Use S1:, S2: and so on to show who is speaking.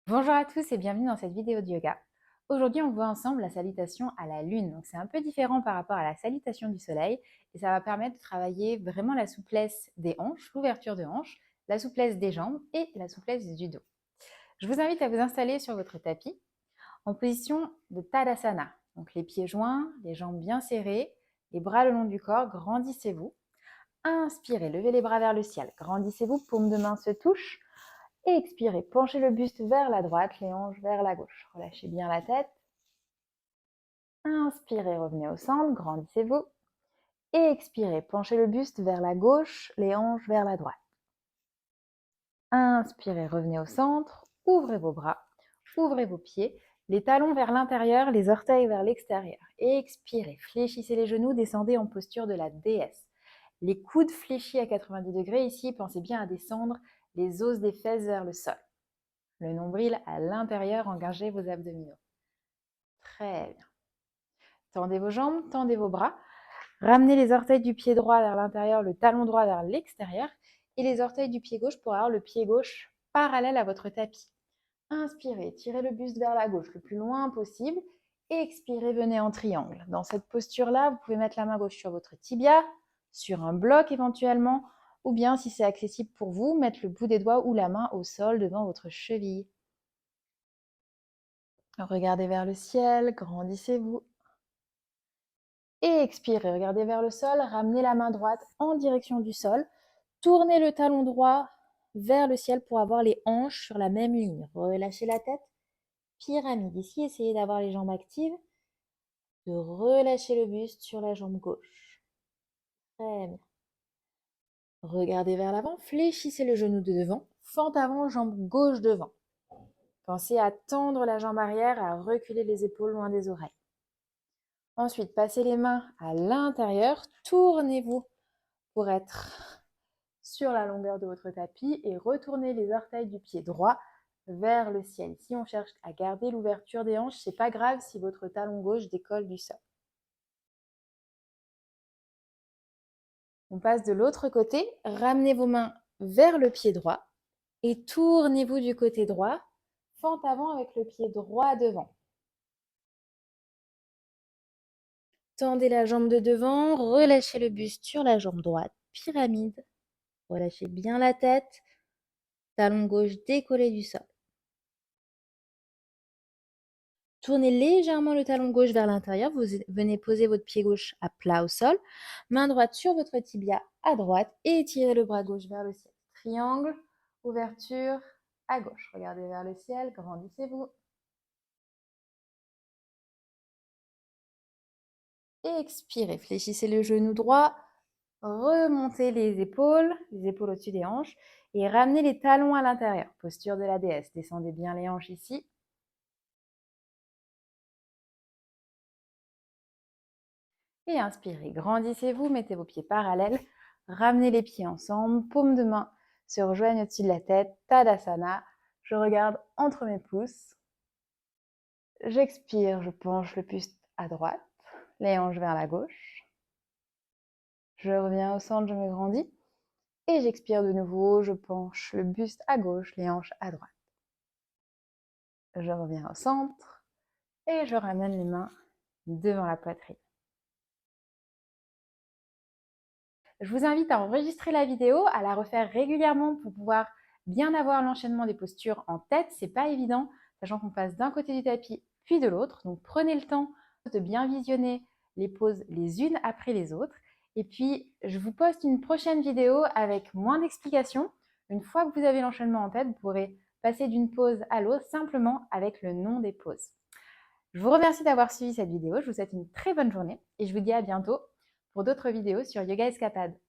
S1: Bonjour à tous et bienvenue dans cette vidéo de yoga. Aujourd'hui, on voit ensemble la salutation à la lune. Donc, c'est un peu différent par rapport à la salutation du soleil et ça va permettre de travailler vraiment la souplesse des hanches, l'ouverture de hanches, la souplesse des jambes et la souplesse du dos. Je vous invite à vous installer sur votre tapis en position de Tadasana. Donc, les pieds joints, les jambes bien serrées, les bras le long du corps, grandissez-vous. Inspirez, levez les bras vers le ciel, grandissez-vous, paumes de main se touchent. Et expirez, penchez le buste vers la droite, les hanches vers la gauche. Relâchez bien la tête. Inspirez, revenez au centre, grandissez-vous. Et expirez, penchez le buste vers la gauche, les hanches vers la droite. Inspirez, revenez au centre, ouvrez vos bras, ouvrez vos pieds, les talons vers l'intérieur, les orteils vers l'extérieur. Et expirez, fléchissez les genoux, descendez en posture de la déesse. Les coudes fléchis à 90 degrés ici, pensez bien à descendre les os des fesses vers le sol. Le nombril à l'intérieur, engagez vos abdominaux. Très bien. Tendez vos jambes, tendez vos bras. Ramenez les orteils du pied droit vers l'intérieur, le talon droit vers l'extérieur et les orteils du pied gauche pour avoir le pied gauche parallèle à votre tapis. Inspirez, tirez le buste vers la gauche le plus loin possible et expirez, venez en triangle. Dans cette posture-là, vous pouvez mettre la main gauche sur votre tibia, sur un bloc éventuellement, ou bien si c'est accessible pour vous, mettre le bout des doigts ou la main au sol devant votre cheville. Regardez vers le ciel, grandissez-vous. Et expirez, regardez vers le sol, ramenez la main droite en direction du sol. Tournez le talon droit vers le ciel pour avoir les hanches sur la même ligne. Relâchez la tête. Pyramide. Ici, essayez d'avoir les jambes actives. De relâcher le buste sur la jambe gauche. Très bien. Regardez vers l'avant, fléchissez le genou de devant. Fente avant, jambe gauche devant. Pensez à tendre la jambe arrière, à reculer les épaules loin des oreilles. Ensuite, passez les mains à l'intérieur, tournez-vous pour être sur la longueur de votre tapis et retournez les orteils du pied droit vers le ciel. Ici, on cherche à garder l'ouverture des hanches. C'est pas grave si votre talon gauche décolle du sol. On passe de l'autre côté. Ramenez vos mains vers le pied droit et tournez-vous du côté droit, fente avant avec le pied droit devant. Tendez la jambe de devant, relâchez le buste sur la jambe droite, pyramide. Relâchez bien la tête, talon gauche décollé du sol. Tournez légèrement le talon gauche vers l'intérieur, vous venez poser votre pied gauche à plat au sol, main droite sur votre tibia à droite et étirez le bras gauche vers le ciel. Triangle, ouverture à gauche. Regardez vers le ciel, grandissez-vous. Expirez, fléchissez le genou droit, remontez les épaules au-dessus des hanches et ramenez les talons à l'intérieur. Posture de la déesse, descendez bien les hanches ici. Et inspirez, grandissez-vous, mettez vos pieds parallèles, ramenez les pieds ensemble, paumes de main se rejoignent au-dessus de la tête, Tadasana. Je regarde entre mes pouces. J'expire, je penche le buste à droite, les hanches vers la gauche. Je reviens au centre, je me grandis. Et j'expire de nouveau, je penche le buste à gauche, les hanches à droite. Je reviens au centre et je ramène les mains devant la poitrine. Je vous invite à enregistrer la vidéo, à la refaire régulièrement pour pouvoir bien avoir l'enchaînement des postures en tête. C'est pas évident, sachant qu'on passe d'un côté du tapis puis de l'autre. Donc prenez le temps de bien visionner les poses les unes après les autres. Et puis, je vous poste une prochaine vidéo avec moins d'explications. Une fois que vous avez l'enchaînement en tête, vous pourrez passer d'une pose à l'autre simplement avec le nom des poses. Je vous remercie d'avoir suivi cette vidéo. Je vous souhaite une très bonne journée et je vous dis à bientôt pour d'autres vidéos sur Yoga Escapade.